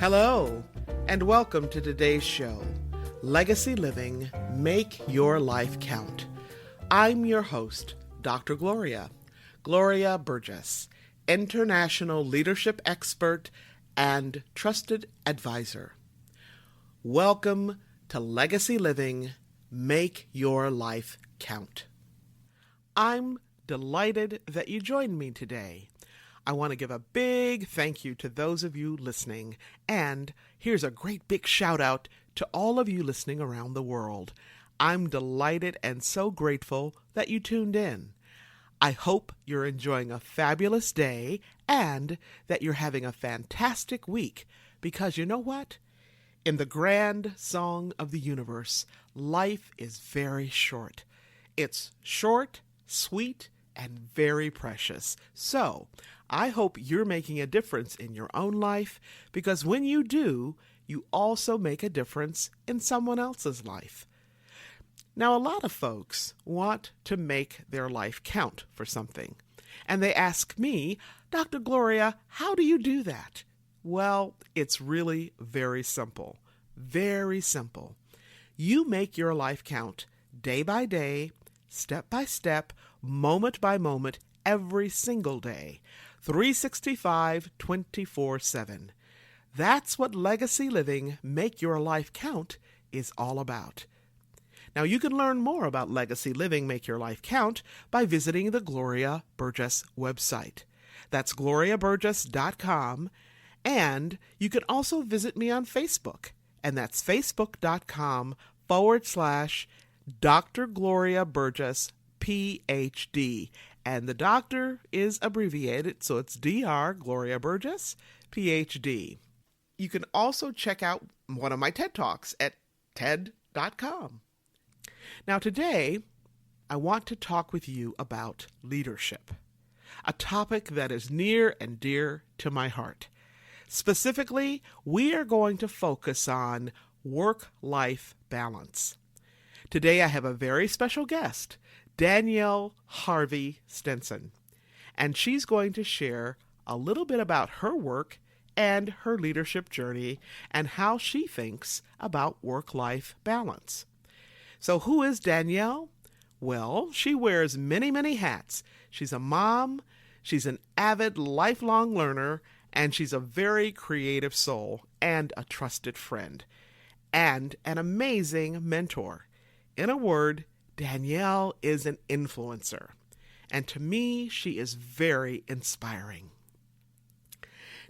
Hello, and welcome to today's show, Legacy Living, Make Your Life Count. I'm your host, Dr. Gloria Burgess, international leadership expert and trusted advisor. Welcome to Legacy Living, Make Your Life Count. I'm delighted that you joined me today. I want to give a big thank you to those of you listening, and here's a great big shout out to all of you listening around the world. I'm delighted and so grateful that you tuned in. I hope you're enjoying a fabulous day and that you're having a fantastic week, because you know what? In the grand song of the universe, life is very short. It's short, sweet, and very precious. So, I hope you're making a difference in your own life, because when you do, you also make a difference in someone else's life. Now, a lot of folks want to make their life count for something, and they ask me, Dr. Gloria, how do you do that? Well, it's really very simple. Very simple. You make your life count day by day, step by step, moment by moment, every single day, 365, 24/7. That's what Legacy Living, Make Your Life Count is all about. Now, you can learn more about Legacy Living, Make Your Life Count by visiting the Gloria Burgess website. That's gloriaburgess.com, and you can also visit me on Facebook, and that's facebook.com/Dr. Gloria Burgess, PhD. And the doctor is abbreviated, so it's Dr. Gloria Burgess, PhD. You can also check out one of my TED Talks at TED.com. Now today, I want to talk with you about leadership, a topic that is near and dear to my heart. Specifically, we are going to focus on work-life balance. Today I have a very special guest, Danielle Harvey Stinson, and she's going to share a little bit about her work and her leadership journey and how she thinks about work-life balance. So who is Danielle? Well, she wears many, many hats. She's a mom, she's an avid lifelong learner, and she's a very creative soul and a trusted friend, and an amazing mentor. In a word, Danielle is an influencer, and to me, she is very inspiring.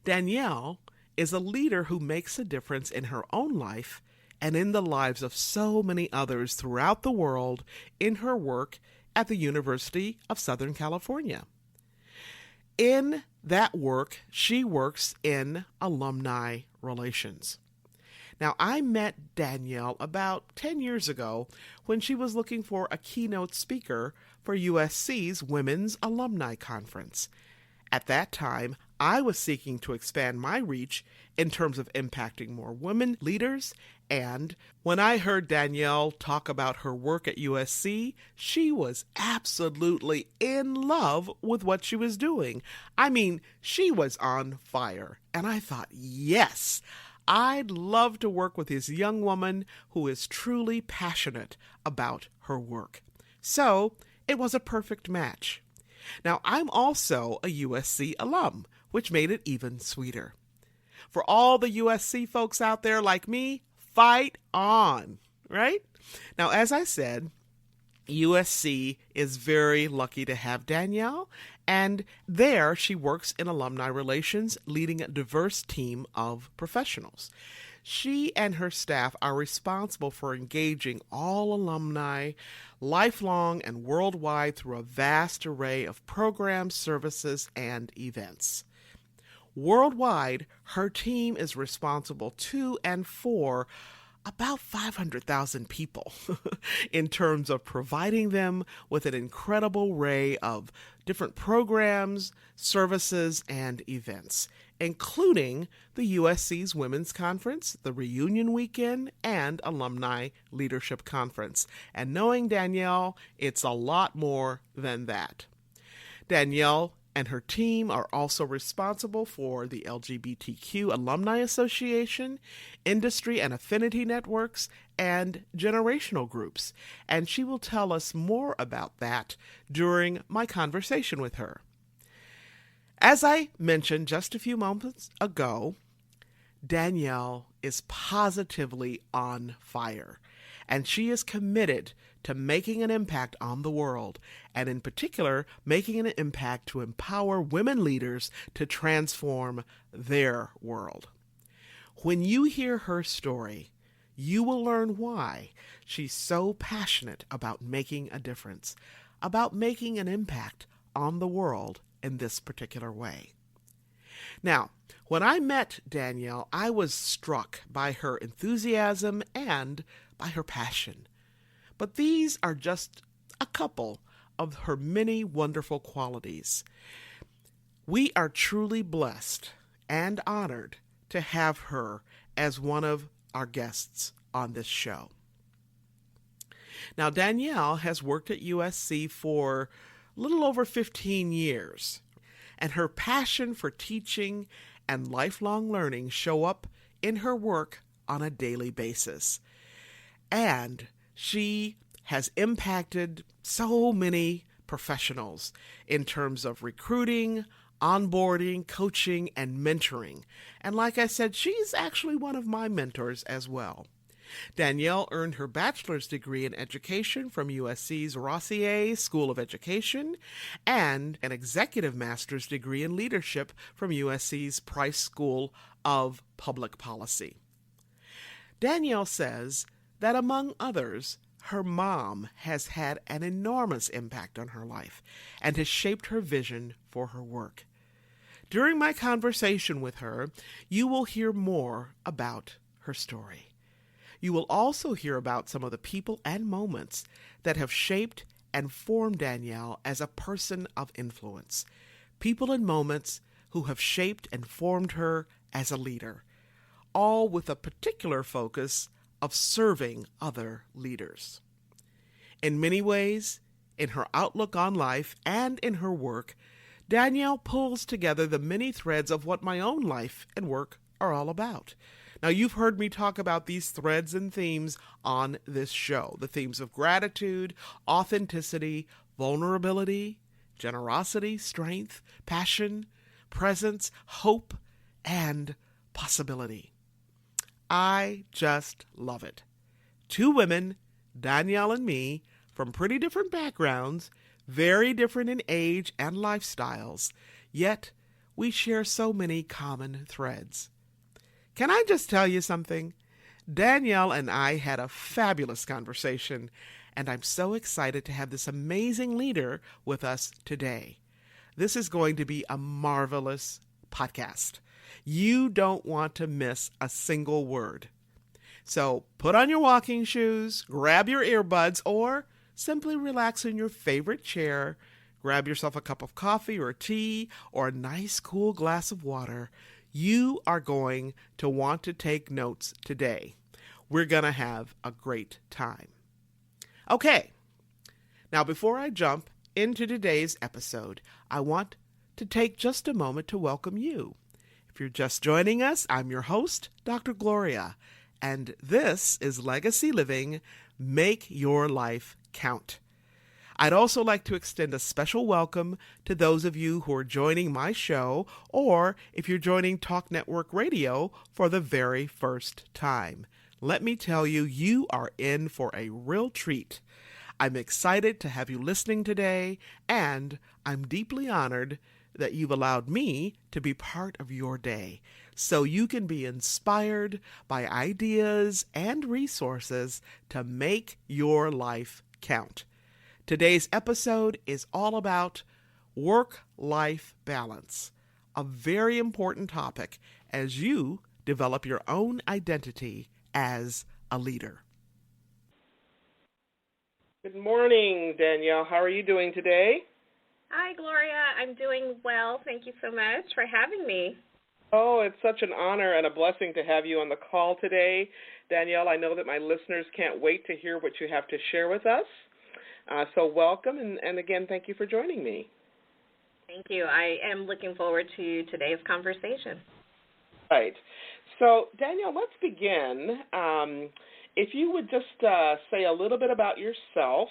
Danielle is a leader who makes a difference in her own life and in the lives of so many others throughout the world in her work at the University of Southern California. In that work, she works in alumni relations. Now, I met Danielle about 10 years ago when she was looking for a keynote speaker for USC's Women's Alumni Conference. At that time, I was seeking to expand my reach in terms of impacting more women leaders, and when I heard Danielle talk about her work at USC, she was absolutely in love with what she was doing. I mean, she was on fire, and I thought, yes, I'd love to work with this young woman who is truly passionate about her work. So it was a perfect match. Now, I'm also a USC alum, which made it even sweeter. For all the USC folks out there like me, fight on, right? Now, as I said, USC is very lucky to have Danielle, and there she works in alumni relations, leading a diverse team of professionals. She and her staff are responsible for engaging all alumni, lifelong and worldwide, through a vast array of programs, services, and events. Worldwide, her team is responsible to and for about 500,000 people in terms of providing them with an incredible array of different programs, services, and events, including the USC's Women's Conference, the Reunion Weekend, and Alumni Leadership Conference. And knowing Danielle, it's a lot more than that. Danielle and her team are also responsible for the LGBTQ Alumni Association, industry and affinity networks, and generational groups. And she will tell us more about that during my conversation with her. As I mentioned just a few moments ago, Danielle is positively on fire, and she is committed to making an impact on the world, and in particular, making an impact to empower women leaders to transform their world. When you hear her story, you will learn why she's so passionate about making a difference, about making an impact on the world in this particular way. Now, when I met Danielle, I was struck by her enthusiasm and by her passion. But these are just a couple of her many wonderful qualities. We are truly blessed and honored to have her as one of our guests on this show. Now, Danielle has worked at USC for a little over 15 years, and her passion for teaching and lifelong learning show up in her work on a daily basis. And she has impacted so many professionals in terms of recruiting, onboarding, coaching, and mentoring. And like I said, she's actually one of my mentors as well. Danielle earned her bachelor's degree in education from USC's Rossier School of Education and an executive master's degree in leadership from USC's Price School of Public Policy. Danielle says that, among others, her mom has had an enormous impact on her life and has shaped her vision for her work. During my conversation with her, you will hear more about her story. You will also hear about some of the people and moments that have shaped and formed Danielle as a person of influence. People and moments who have shaped and formed her as a leader, all with a particular focus of serving other leaders. In many ways, in her outlook on life and in her work, Danielle pulls together the many threads of what my own life and work are all about. Now, you've heard me talk about these threads and themes on this show, the themes of gratitude, authenticity, vulnerability, generosity, strength, passion, presence, hope, and possibility. I just love it. Two women, Danielle and me, from pretty different backgrounds, very different in age and lifestyles, yet we share so many common threads. Can I just tell you something? Danielle and I had a fabulous conversation, and I'm so excited to have this amazing leader with us today. This is going to be a marvelous podcast. You don't want to miss a single word. So put on your walking shoes, grab your earbuds, or simply relax in your favorite chair. Grab yourself a cup of coffee or tea or a nice cool glass of water. You are going to want to take notes today. We're going to have a great time. Okay, now before I jump into today's episode, I want to take just a moment to welcome you. If you're just joining us, I'm your host, Dr. Gloria, and this is Legacy Living, Make Your Life Count. I'd also like to extend a special welcome to those of you who are joining my show, or if you're joining Talk Network Radio for the very first time. Let me tell you, you are in for a real treat. I'm excited to have you listening today, and I'm deeply honored that you've allowed me to be part of your day, so you can be inspired by ideas and resources to make your life count. Today's episode is all about work-life balance, a very important topic as you develop your own identity as a leader. Good morning, Danielle. How are you doing today? Hi, Gloria. I'm doing well. Thank you so much for having me. Oh, it's such an honor and a blessing to have you on the call today. Danielle, I know that my listeners can't wait to hear what you have to share with us. So welcome, and again, thank you for joining me. Thank you. I am looking forward to today's conversation. Right. So, Danielle, let's begin. If you would just say a little bit about yourself,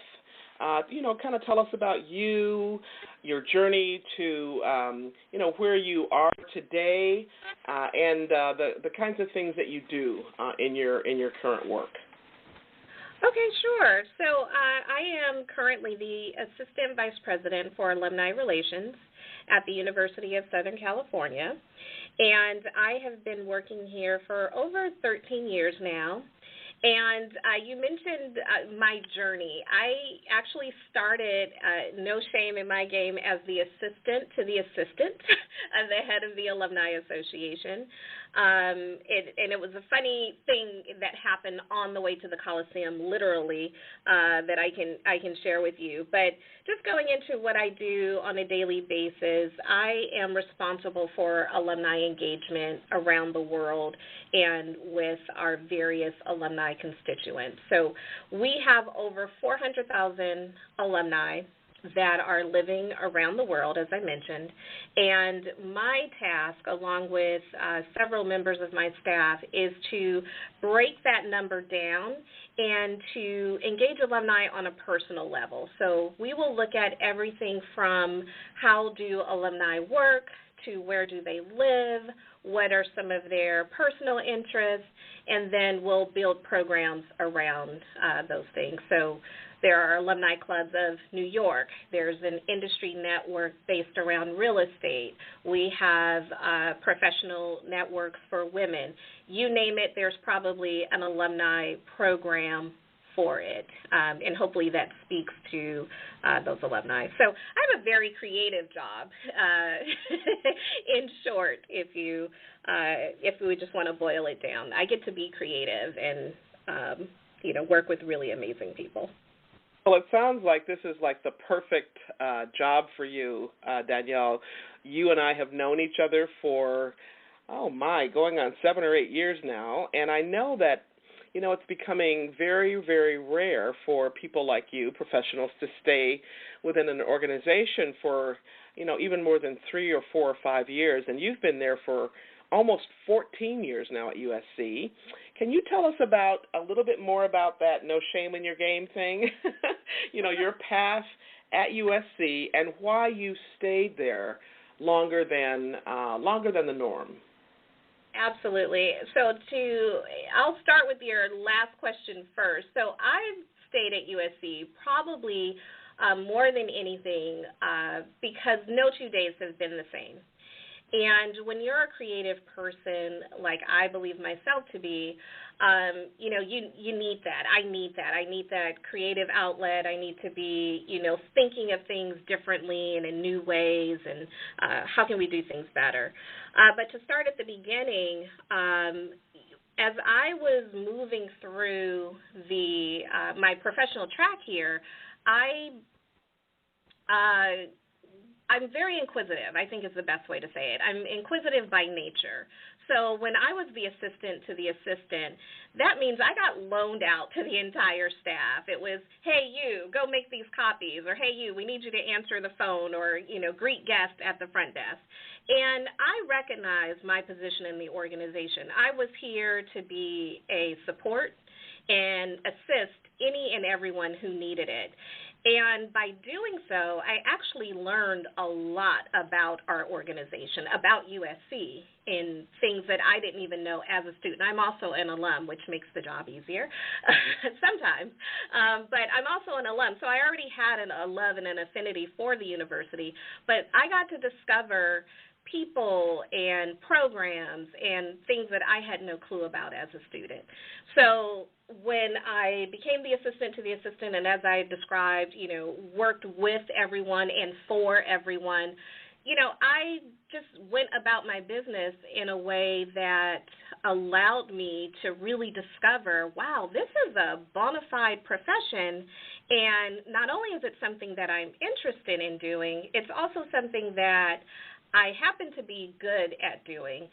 kind of tell us about you, your journey to, where you are today, and the kinds of things that you do in your current work. Okay, sure. So I am currently the Assistant Vice President for Alumni Relations at the University of Southern California, and I have been working here for over 13 years now. And you mentioned my journey. I actually started, no shame in my game, as the assistant to the assistant of the head of the Alumni Association. And it was a funny thing that happened on the way to the Coliseum, literally, that I can share with you. But just going into what I do on a daily basis, I am responsible for alumni engagement around the world and with our various alumni constituents. So we have over 400,000 alumni that are living around the world, as I mentioned, and my task, along with several members of my staff, is to break that number down and to engage alumni on a personal level. So we will look at everything from how do alumni work to where do they live, what are some of their personal interests, and then we'll build programs around those things. So there are alumni clubs of New York. There's an industry network based around real estate. We have professional networks for women. You name it, there's probably an alumni program for it, and hopefully that speaks to those alumni. So I have a very creative job, in short, if we just want to boil it down. I get to be creative and, work with really amazing people. Well, it sounds like this is like the perfect job for you, Danielle. You and I have known each other for, going on 7 or 8 years now, and I know that, it's becoming very, very rare for people like you, professionals, to stay within an organization for, even more than 3 or 4 or 5 years, and you've been there for almost 14 years now at USC. Can you tell us about a little bit more about that no shame in your game thing? Your path at USC and why you stayed there longer than the norm. Absolutely. So I'll start with your last question first. So I've stayed at USC probably more than anything because no 2 days have been the same. And when you're a creative person, like I believe myself to be, you need that. I need that. I need that creative outlet. I need to be, thinking of things differently and in new ways, and how can we do things better. But to start at the beginning, as I was moving through my professional track here, I'm very inquisitive, I think is the best way to say it. I'm inquisitive by nature. So when I was the assistant to the assistant, that means I got loaned out to the entire staff. It was, hey, you, go make these copies, or hey, you, we need you to answer the phone, or, greet guests at the front desk. And I recognized my position in the organization. I was here to be a support and assist any and everyone who needed it. And by doing so, I actually learned a lot about our organization, about USC, in things that I didn't even know as a student. I'm also an alum, which makes the job easier sometimes. But I'm also an alum, so I already had a love and an affinity for the university. But I got to discover people and programs and things that I had no clue about as a student. So when I became the assistant to the assistant, and as I described, worked with everyone and for everyone, I just went about my business in a way that allowed me to really discover, wow, this is a bona fide profession, and not only is it something that I'm interested in doing, it's also something that I happen to be good at doing.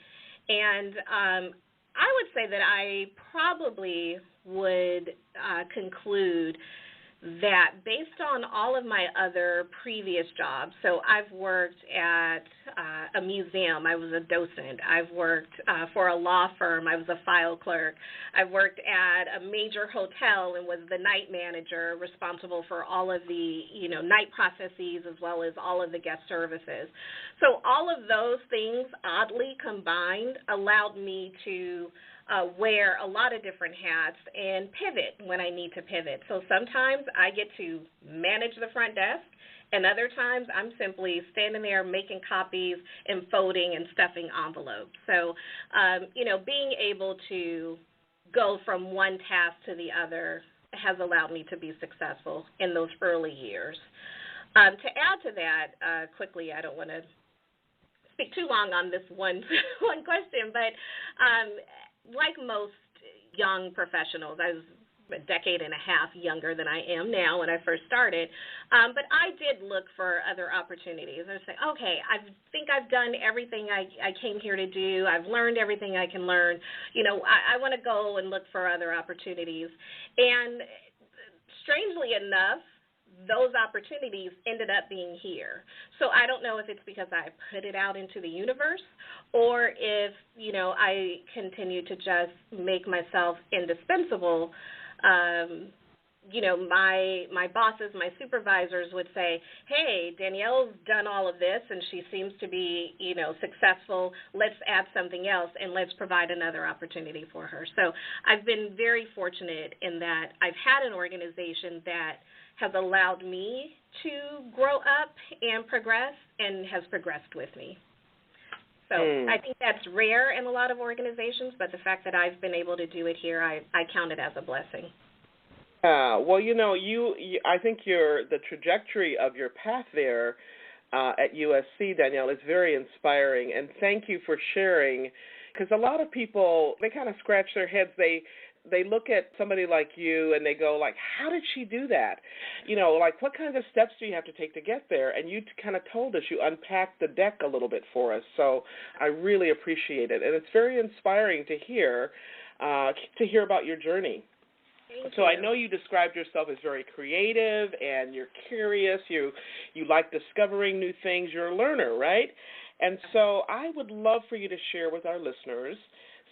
And I would say that I probably would conclude that based on all of my other previous jobs, so I've worked at a museum, I was a docent, I've worked for a law firm, I was a file clerk, I've worked at a major hotel and was the night manager responsible for all of the, night processes as well as all of the guest services. So all of those things, oddly combined, allowed me to wear a lot of different hats and pivot when I need to pivot. So sometimes I get to manage the front desk, and other times I'm simply standing there making copies and folding and stuffing envelopes. So, being able to go from one task to the other has allowed me to be successful in those early years. To add to that, quickly, I don't want to speak too long on this one question, but like most young professionals, I was a decade and a half younger than I am now when I first started, but I did look for other opportunities. I was like, okay, I think I've done everything I came here to do. I've learned everything I can learn. I want to go and look for other opportunities. And strangely enough, those opportunities ended up being here. So I don't know if it's because I put it out into the universe or if, I continue to just make myself indispensable. My bosses, my supervisors would say, hey, Danielle's done all of this and she seems to be, successful. Let's add something else and let's provide another opportunity for her. So I've been very fortunate in that I've had an organization that has allowed me to grow up and progress and has progressed with me. So I think that's rare in a lot of organizations, but the fact that I've been able to do it here, I count it as a blessing. Well, I think the trajectory of your path there at USC, Danielle, is very inspiring, and thank you for sharing, because a lot of people, they kind of scratch their heads. They look at somebody like you and they go like, how did she do that? What kinds of steps do you have to take to get there? And you kind of told us, you unpacked the deck a little bit for us. So I really appreciate it. And it's very inspiring to hear about your journey. Thank so you. I know you described yourself as very creative and you're curious. You like discovering new things. You're a learner, right? And so I would love for you to share with our listeners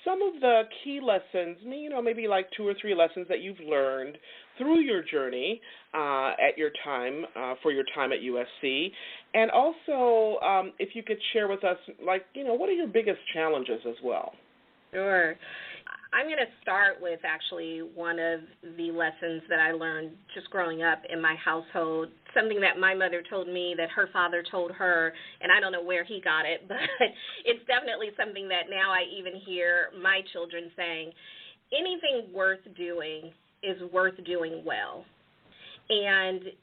some of the key lessons, maybe like 2 or 3 lessons that you've learned through your journey at your time, for your time at USC. And also, if you could share with us, what are your biggest challenges as well? Sure. I'm going to start with actually one of the lessons that I learned just growing up in my household, something that my mother told me that her father told her, and I don't know where he got it, but it's definitely something that now I even hear my children saying, anything worth doing is worth doing well. And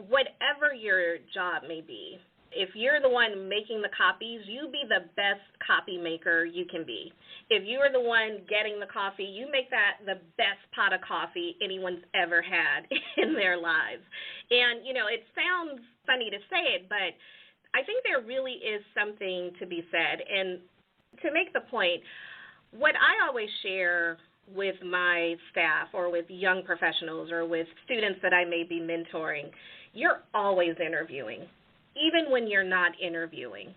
whatever your job may be, if you're the one making the copies, you be the best copy maker you can be. If you're the one getting the coffee, you make that the best pot of coffee anyone's ever had in their lives. And, it sounds funny to say it, but I think there really is something to be said. And to make the point, what I always share with my staff or with young professionals or with students that I may be mentoring, you're always interviewing, even when you're not interviewing.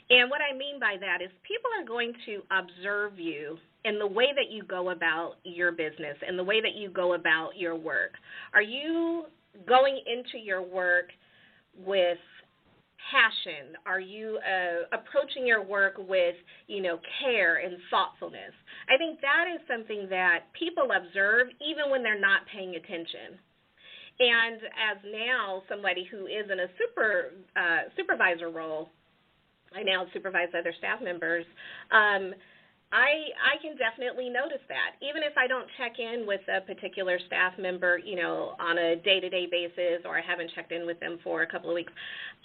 And what I mean by that is people are going to observe you in the way that you go about your business and the way that you go about your work. Are you going into your work with passion? Are you approaching your work with, care and thoughtfulness? I think that is something that people observe even when they're not paying attention. And as now somebody who is in a supervisor role, I now supervise other staff members, I can definitely notice that. Even if I don't check in with a particular staff member, on a day-to-day basis, or I haven't checked in with them for a couple of weeks,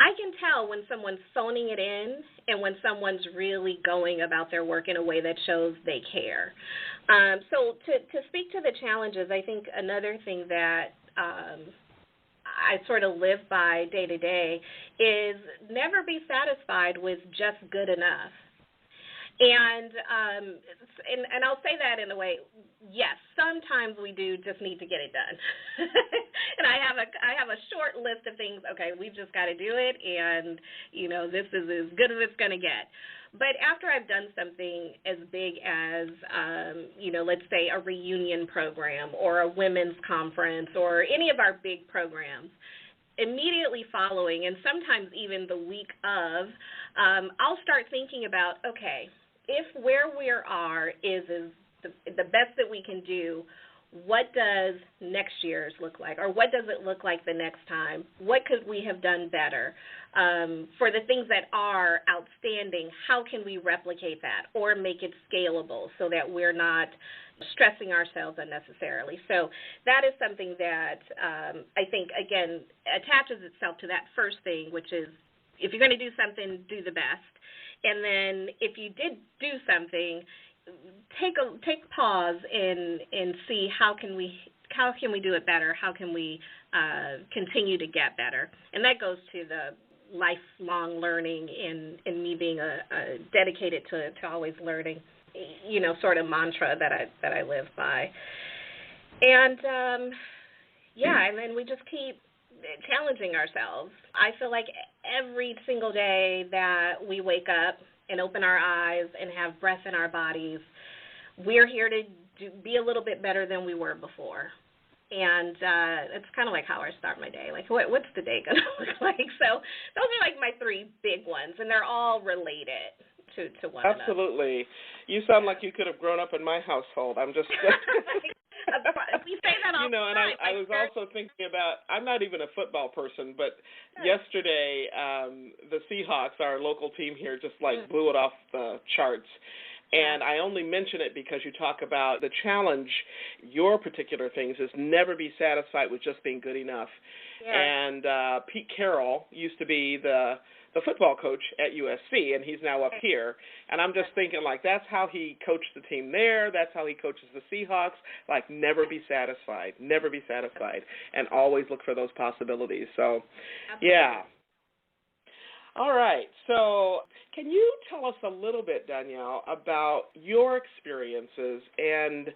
I can tell when someone's phoning it in and when someone's really going about their work in a way that shows they care. So to speak to the challenges, I think another thing that I sort of live by day to day is never be satisfied with just good enough. And I'll say that in a way, yes, sometimes we do just need to get it done. And I have a short list of things, okay, we've just got to do it, and, this is as good as it's going to get. But after I've done something as big as, let's say a reunion program or a women's conference or any of our big programs, immediately following, and sometimes even the week of, I'll start thinking about, okay, if where we are is the best that we can do, what does next year's look like, or what does it look like the next time? What could we have done better? For the things that are outstanding, how can we replicate that or make it scalable so that we're not stressing ourselves unnecessarily? So that is something that I think, again, attaches itself to that first thing, which is if you're going to do something, do the best. And then if you did do something, take pause and see how can we do it better? How can we continue to get better? And that goes to the lifelong learning and me being a dedicated to always learning, sort of mantra that I live by. And and then we just keep challenging ourselves. I feel like every single day that we wake up and open our eyes and have breath in our bodies, we're here to be a little bit better than we were before. And it's kind of like how I start my day. Like, what's the day going to look like? So those are like my three big ones, and they're all related to one another. Absolutely. You sound like you could have grown up in my household. I'm just... We say that all the time. And I was also thinking about, I'm not even a football person, but yesterday the Seahawks, our local team here, just blew it off the charts. And I only mention it because you talk about the challenge, your particular things, is never be satisfied with just being good enough. Yeah. And Pete Carroll used to be the football coach at USC, and he's now up here. And I'm just thinking, that's how he coached the team there. That's how he coaches the Seahawks. Never be satisfied, and always look for those possibilities. So, yeah. All right. So can you tell us a little bit, Danielle, about your experiences and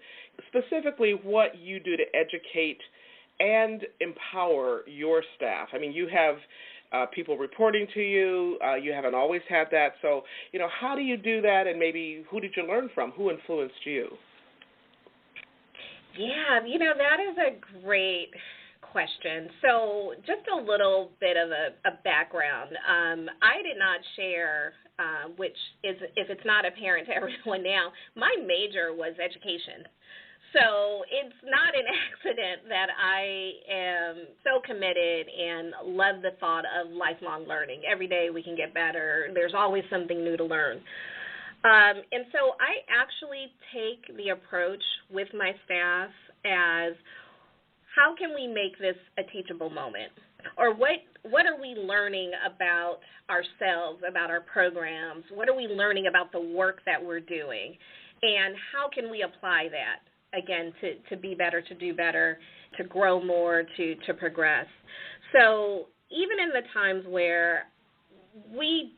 specifically what you do to educate and empower your staff? I mean, you have people reporting to you. You haven't always had that. So, how do you do that, and maybe who did you learn from? Who influenced you? Yeah, that is a great question. So just a little bit of a background. I did not share, which is, if it's not apparent to everyone now, my major was education. So it's not an accident that I am so committed and love the thought of lifelong learning. Every day we can get better. There's always something new to learn. And so I actually take the approach with my staff as, how can we make this a teachable moment? Or what are we learning about ourselves, about our programs? What are we learning about the work that we're doing? And how can we apply that, again, to be better, to do better, to grow more, to progress? So even in the times where we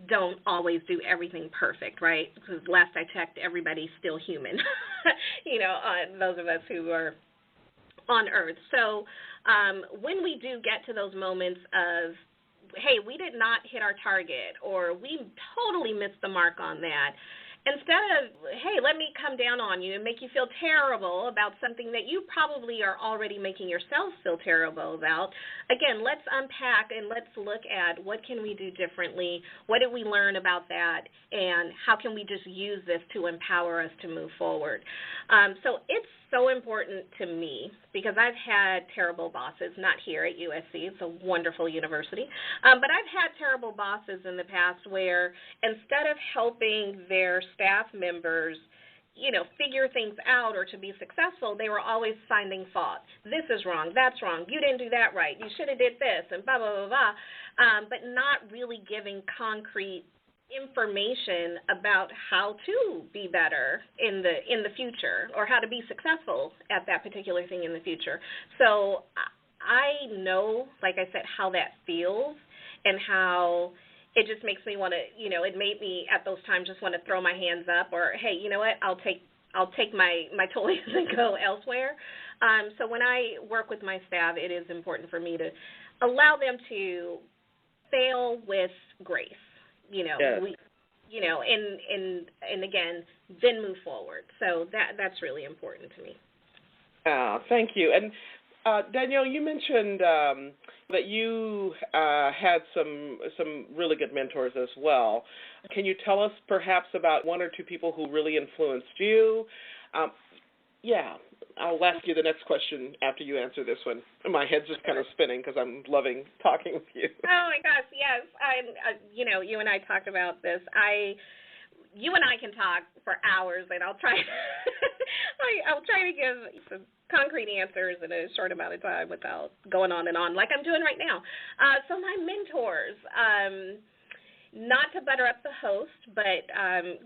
don't always do everything perfect, right? Because last I checked, everybody's still human, those of us who are on Earth. So when we do get to those moments of, hey, we did not hit our target, or we totally missed the mark on that, instead of, hey, let me come down on you and make you feel terrible about something that you probably are already making yourself feel terrible about, again, let's unpack and let's look at what can we do differently, what did we learn about that, and how can we just use this to empower us to move forward. So it's so important to me because I've had terrible bosses, not here at USC, it's a wonderful university, but I've had terrible bosses in the past where instead of helping their staff members, figure things out or to be successful, they were always finding fault. This is wrong, that's wrong, you didn't do that right, you should have did this, and blah, blah, blah, blah, but not really giving concrete information about how to be better in the future, or how to be successful at that particular thing in the future. So I know, like I said, how that feels, and how it just makes me want to, it made me at those times just want to throw my hands up, or, hey, you know what, I'll take my toys and go elsewhere. So when I work with my staff, it is important for me to allow them to fail with grace, Yes. And again, then move forward. So that's really important to me. Thank you. And Danielle, you mentioned that you had some really good mentors as well. Can you tell us perhaps about one or two people who really influenced you? Yeah, I'll ask you the next question after you answer this one. My head's just kind of spinning because I'm loving talking with you. Oh my gosh, yes. You and I talked about this. You and I can talk for hours, and I'll try. I'll try to give some concrete answers in a short amount of time without going on and on like I'm doing right now. So my mentors, not to butter up the host, but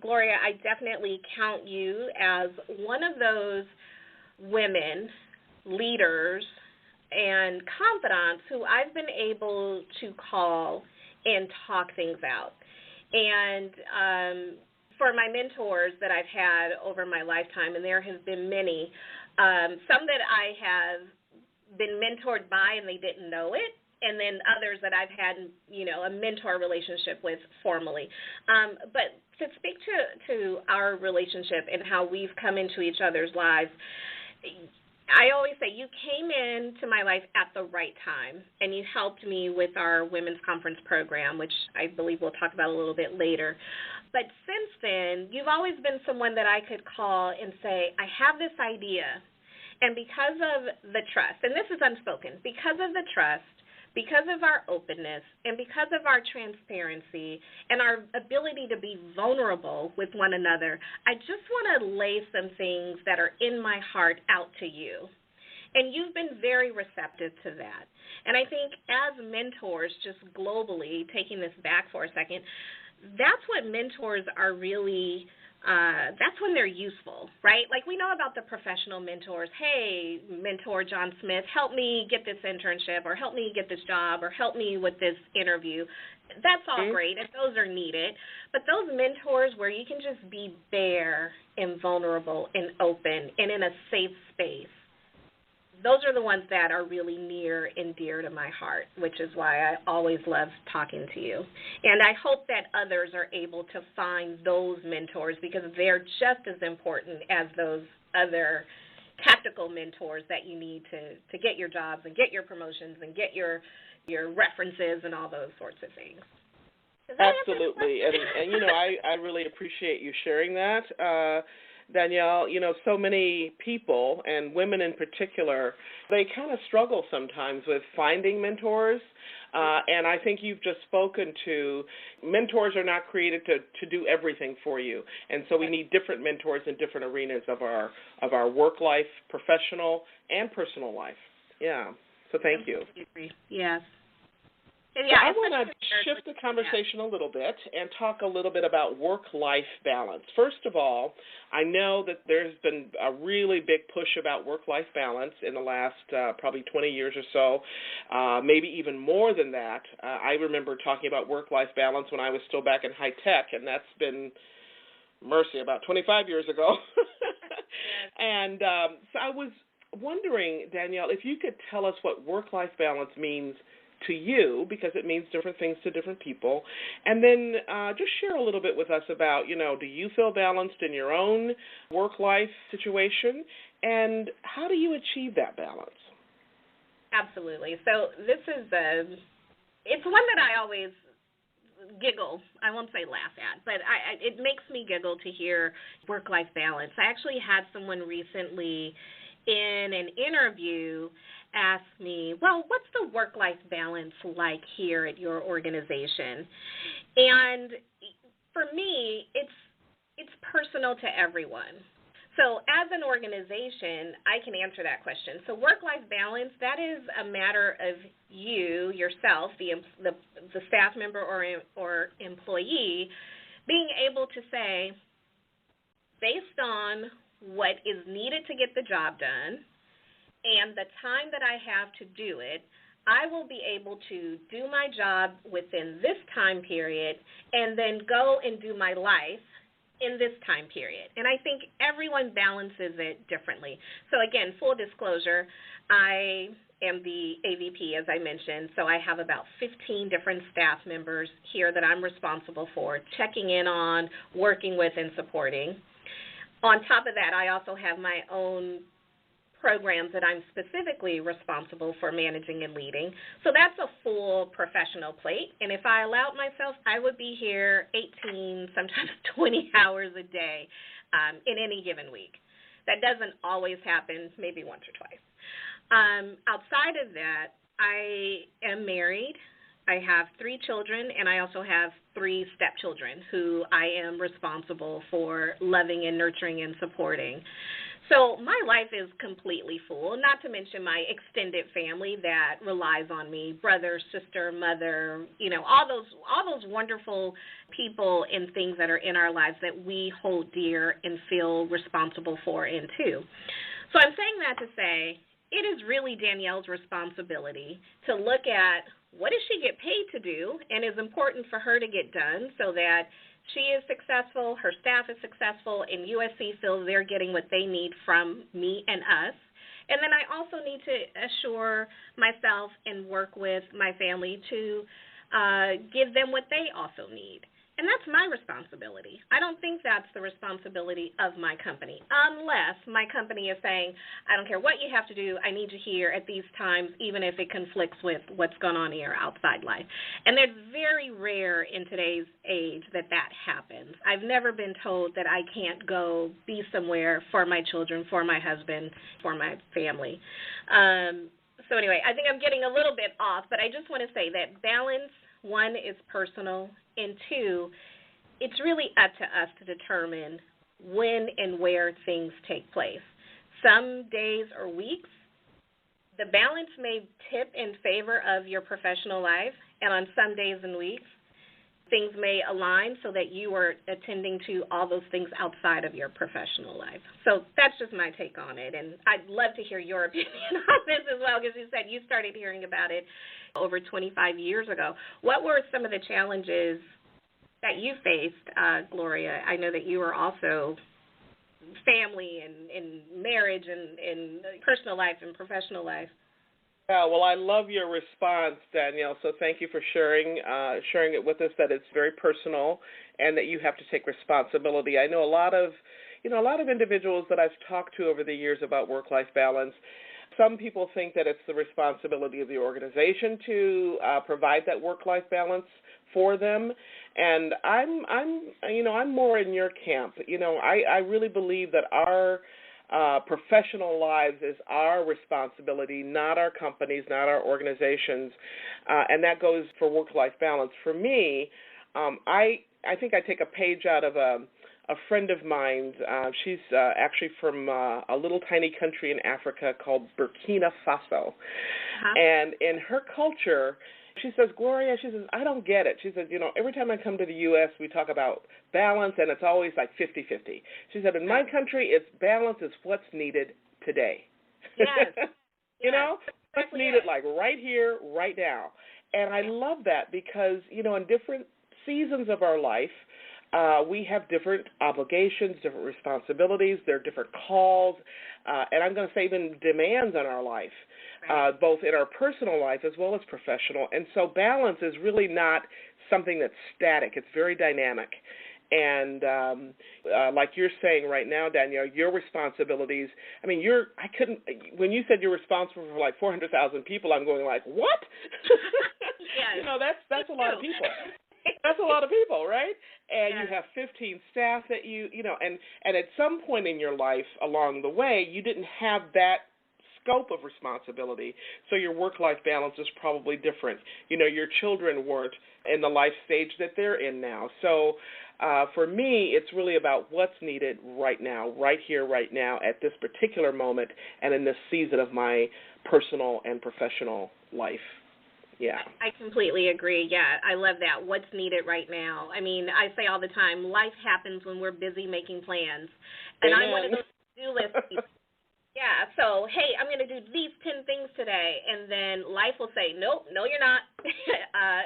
Gloria, I definitely count you as one of those women, leaders, and confidants who I've been able to call and talk things out. And for my mentors that I've had over my lifetime, and there have been many, some that I have been mentored by and they didn't know it, and then others that I've had, a mentor relationship with formally. But to speak to our relationship and how we've come into each other's lives, I always say you came into my life at the right time, and you helped me with our women's conference program, which I believe we'll talk about a little bit later. But since then, you've always been someone that I could call and say, I have this idea, and because of the trust, and this is unspoken, because of the trust, because of our openness, and because of our transparency and our ability to be vulnerable with one another, I just want to lay some things that are in my heart out to you. And you've been very receptive to that. And I think as mentors, just globally, taking this back for a second, that's what mentors are really, that's when they're useful, right? Like we know about the professional mentors. Hey, mentor John Smith, help me get this internship, or help me get this job, or help me with this interview. That's all great, and those are needed. But those mentors where you can just be bare and vulnerable and open and in a safe space, those are the ones that are really near and dear to my heart, which is why I always love talking to you. And I hope that others are able to find those mentors, because they're just as important as those other tactical mentors that you need to get your jobs and get your promotions and get your references and all those sorts of things. Absolutely. And I really appreciate you sharing that. Danielle, so many people, and women in particular, they kind of struggle sometimes with finding mentors, and I think you've just spoken to mentors are not created to do everything for you, and so we need different mentors in different arenas of our work life, professional and personal life. Yeah, so thank you. Yes. Yeah, I want to shift the conversation a little bit and talk a little bit about work-life balance. First of all, I know that there's been a really big push about work-life balance in the last probably 20 years or so, maybe even more than that. I remember talking about work-life balance when I was still back in high tech, and that's been, mercy, about 25 years ago. And so I was wondering, Danielle, if you could tell us what work-life balance means to you, because it means different things to different people, and then just share a little bit with us about, do you feel balanced in your own work-life situation, and how do you achieve that balance? Absolutely. So this is it's one that I always giggle. I won't say laugh at, but it makes me giggle to hear work-life balance. I actually had someone recently in an interview ask me, well, what's the work-life balance like here at your organization? And for me, it's personal to everyone. So as an organization, I can answer that question. So work-life balance, that is a matter of you, yourself, the staff member or employee, being able to say, based on what is needed to get the job done, and the time that I have to do it, I will be able to do my job within this time period and then go and do my life in this time period. And I think everyone balances it differently. So again, full disclosure, I am the AVP, as I mentioned, so I have about 15 different staff members here that I'm responsible for checking in on, working with, and supporting. On top of that, I also have my own programs that I'm specifically responsible for managing and leading. So that's a full professional plate. And if I allowed myself, I would be here 18, sometimes 20 hours a day in any given week. That doesn't always happen, maybe once or twice. Outside of that, I am married. I have 3 children, and I also have 3 stepchildren who I am responsible for loving and nurturing and supporting. So my life is completely full, not to mention my extended family that relies on me, brother, sister, mother, all those wonderful people and things that are in our lives that we hold dear and feel responsible for and to. So I'm saying that to say it is really Danielle's responsibility to look at what does she get paid to do and is important for her to get done so that she is successful, her staff is successful, and USC feels they're getting what they need from me and us. And then I also need to assure myself and work with my family to give them what they also need. And that's my responsibility. I don't think that's the responsibility of my company, unless my company is saying, I don't care what you have to do, I need you here at these times, even if it conflicts with what's going on in your outside life. And it's very rare in today's age that happens. I've never been told that I can't go be somewhere for my children, for my husband, for my family. So anyway, I think I'm getting a little bit off, but I just want to say that balance, 1, is personal, and 2, it's really up to us to determine when and where things take place. Some days or weeks, the balance may tip in favor of your professional life, and on some days and weeks, things may align so that you are attending to all those things outside of your professional life. So that's just my take on it, and I'd love to hear your opinion on this as well, because you said you started hearing about it over 25 years ago. What were some of the challenges that you faced, Gloria? I know that you were also family and marriage and personal life and professional life. Yeah, well, I love your response, Danielle, so thank you for sharing it with us, that it's very personal and that you have to take responsibility. I know a lot of individuals that I've talked to over the years about work-life balance. Some people think that it's the responsibility of the organization to provide that work-life balance for them, and I'm more in your camp. I really believe that our professional lives is our responsibility, not our companies, not our organizations, and that goes for work-life balance. For me, I think I take a page out of a friend of mine. She's actually from a little tiny country in Africa called Burkina Faso, and in her culture, she says, Gloria, I don't get it. She says, every time I come to the U.S., we talk about balance, and it's always like 50-50. She said, in my country, it's balance is what's needed today. Yes. What's needed like right here, right now. And I love that because, in different seasons of our life, we have different obligations, different responsibilities, there are different calls, and I'm going to say even demands on our life, both in our personal life as well as professional. And so balance is really not something that's static. It's very dynamic. And like you're saying right now, Danielle, your responsibilities, when you said you're responsible for like 400,000 people, I'm going like, what? Yes. That's a lot of people. That's a lot of people, right? And you have 15 staff that and at some point in your life along the way, you didn't have that scope of responsibility, so your work-life balance is probably different. Your children weren't in the life stage that they're in now. So for me, it's really about what's needed right now, right here, right now, at this particular moment, and in this season of my personal and professional life. Yeah. I completely agree. Yeah, I love that. What's needed right now. I say all the time, life happens when we're busy making plans. And Amen. I'm one of those to-do list people. Yeah, so, hey, I'm going to do these 10 things today, and then life will say, nope, no, you're not.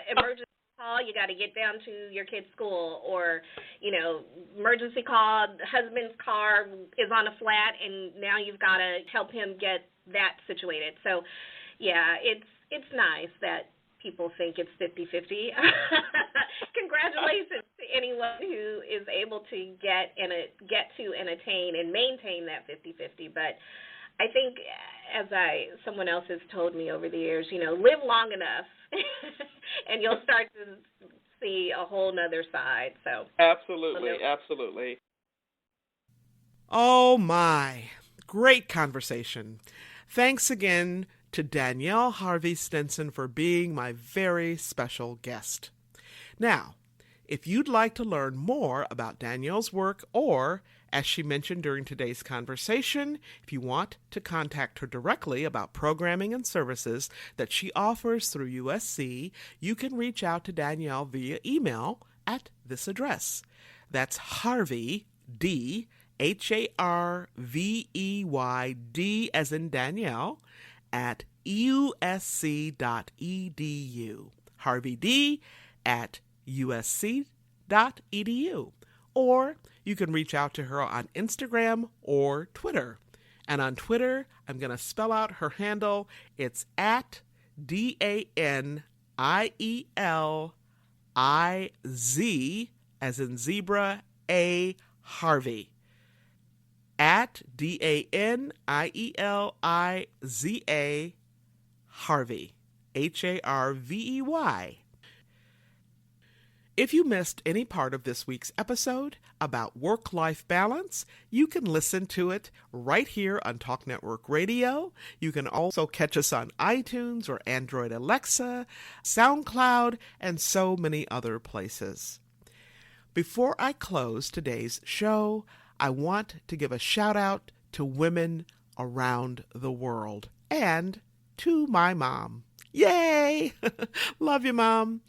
Emergency call, you got to get down to your kid's school, or, emergency call, husband's car is on a flat, and now you've got to help him get that situated. So, yeah, it's nice that people think it's 50-50. Congratulations to anyone who is able to get to and attain and maintain that 50-50. But I think, as someone else has told me over the years, live long enough, and you'll start to see a whole nother side. So absolutely. Oh my, great conversation. Thanks again to Danielle Harvey Stinson for being my very special guest. Now, if you'd like to learn more about Danielle's work, or, as she mentioned during today's conversation, if you want to contact her directly about programming and services that she offers through USC, you can reach out to Danielle via email at this address. That's Harvey, D, Harvey, D as in Danielle, at usc.edu. Harvey D at usc.edu. Or you can reach out to her on Instagram or Twitter. And on Twitter, I'm going to spell out her handle. It's at DANIELIZ, as in zebra, A Harvey. At DANIELIZA Harvey, HARVEY. If you missed any part of this week's episode about work-life balance, you can listen to it right here on Talk Network Radio. You can also catch us on iTunes or Android Alexa, SoundCloud, and so many other places. Before I close today's show, I want to give a shout out to women around the world and to my mom. Yay! Love you, Mom.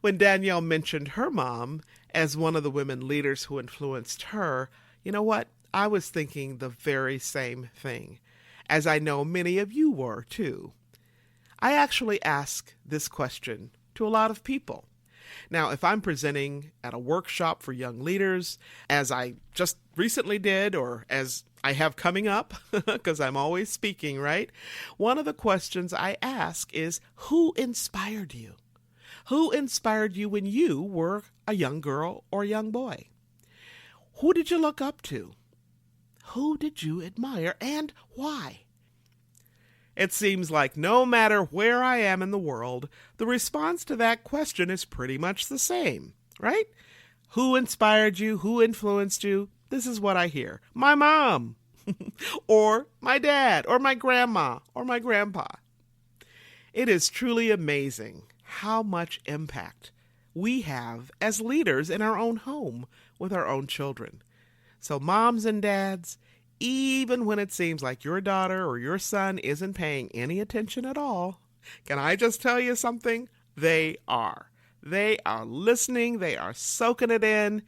When Danielle mentioned her mom as one of the women leaders who influenced her, you know what? I was thinking the very same thing, as I know many of you were too. I actually ask this question to a lot of people. Now, if I'm presenting at a workshop for young leaders, as I just recently did, or as I have coming up, because I'm always speaking, right? One of the questions I ask is, who inspired you? Who inspired you when you were a young girl or young boy? Who did you look up to? Who did you admire, and why? It seems like no matter where I am in the world, the response to that question is pretty much the same, right? Who inspired you? Who influenced you? This is what I hear. My mom, or my dad, or my grandma, or my grandpa. It is truly amazing how much impact we have as leaders in our own home with our own children. So moms and dads, even when it seems like your daughter or your son isn't paying any attention at all, can I just tell you something? They are. They are listening, they are soaking it in,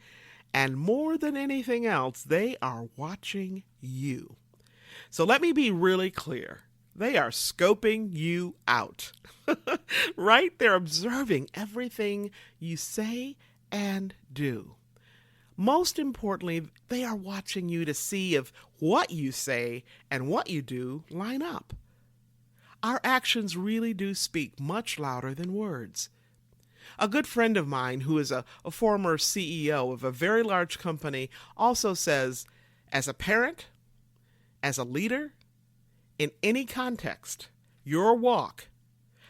and more than anything else, they are watching you. So let me be really clear. They are scoping you out, right? They're observing everything you say and do. Most importantly, they are watching you to see if what you say and what you do line up. Our actions really do speak much louder than words. A good friend of mine, who is a former CEO of a very large company, also says, as a parent, as a leader, in any context, your walk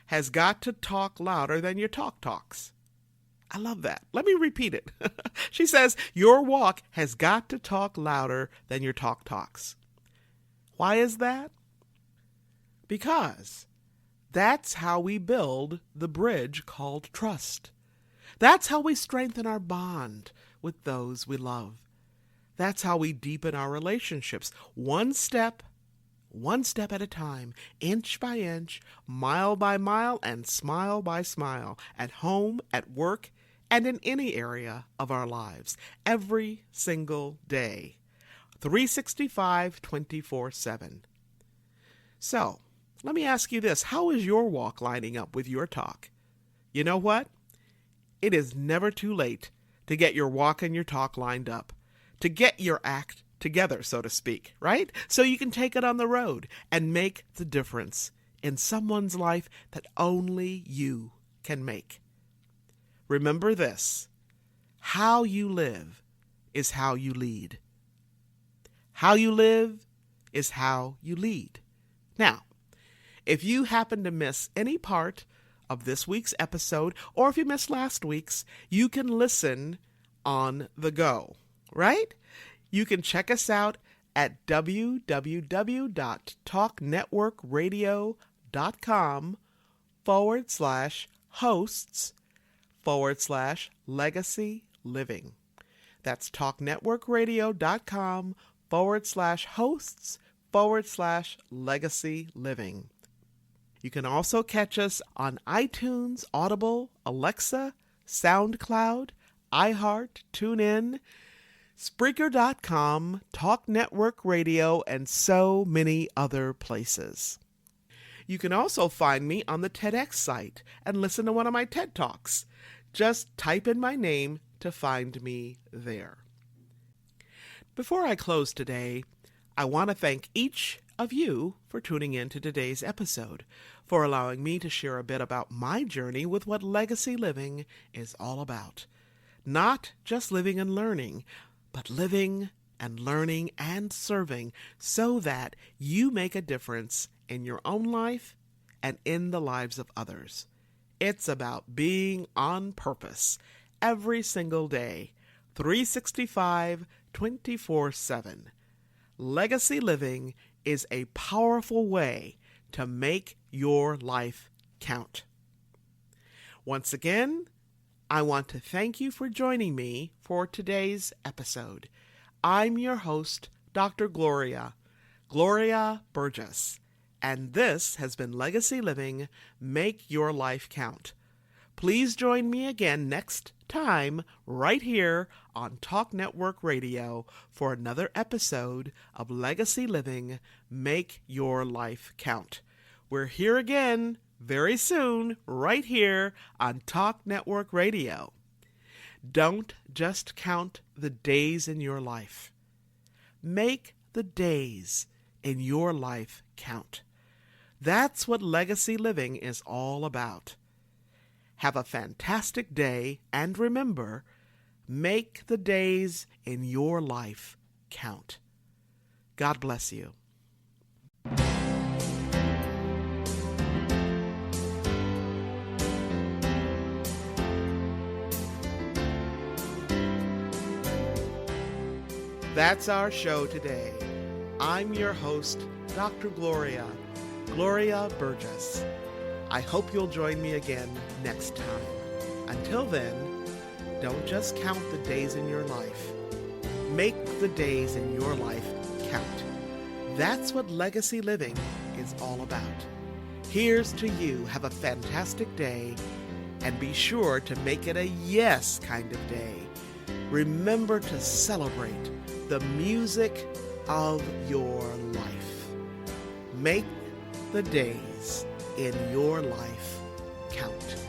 has got to talk louder than your talk talks. I love that. Let me repeat it. She says, your walk has got to talk louder than your talk talks. Why is that? Because that's how we build the bridge called trust. That's how we strengthen our bond with those we love. That's how we deepen our relationships, one step at a time, inch by inch, mile by mile, and smile by smile, at home, at work, and in any area of our lives, every single day, 365, 24/7. So, let me ask you this. How is your walk lining up with your talk? You know what? It is never too late to get your walk and your talk lined up, to get your act together, so to speak, right? So you can take it on the road and make the difference in someone's life that only you can make. Remember this: how you live is how you lead. How you live is how you lead. Now, if you happen to miss any part of this week's episode, or if you missed last week's, you can listen on the go, right? You can check us out at www.talknetworkradio.com/hosts/legacy living. That's talknetworkradio.com/hosts/legacy living. You can also catch us on iTunes, Audible, Alexa, SoundCloud, iHeart, TuneIn, Spreaker.com, Talk Network Radio, and so many other places. You can also find me on the TEDx site and listen to one of my TED Talks. Just type in my name to find me there. Before I close today, I want to thank each of you for tuning in to today's episode, for allowing me to share a bit about my journey with what legacy living is all about. Not just living and learning, but living and learning and serving so that you make a difference in your own life and in the lives of others. It's about being on purpose every single day, 365, 24/7. Legacy living is a powerful way to make your life count. Once again, I want to thank you for joining me for today's episode. I'm your host, Dr. Gloria Burgess, and this has been Legacy Living, Make Your Life Count. Please join me again next time right here on Talk Network Radio for another episode of Legacy Living, Make Your Life Count. We're here again very soon right here on Talk Network Radio. Don't just count the days in your life. Make the days in your life count. That's what legacy living is all about. Have a fantastic day, and remember, make the days in your life count. God bless you. That's our show today. I'm your host, Dr. Gloria Burgess. I hope you'll join me again next time. Until then, don't just count the days in your life. Make the days in your life count. That's what legacy living is all about. Here's to you. Have a fantastic day, and be sure to make it a yes kind of day. Remember to celebrate the music of your life. Make the days in your life count.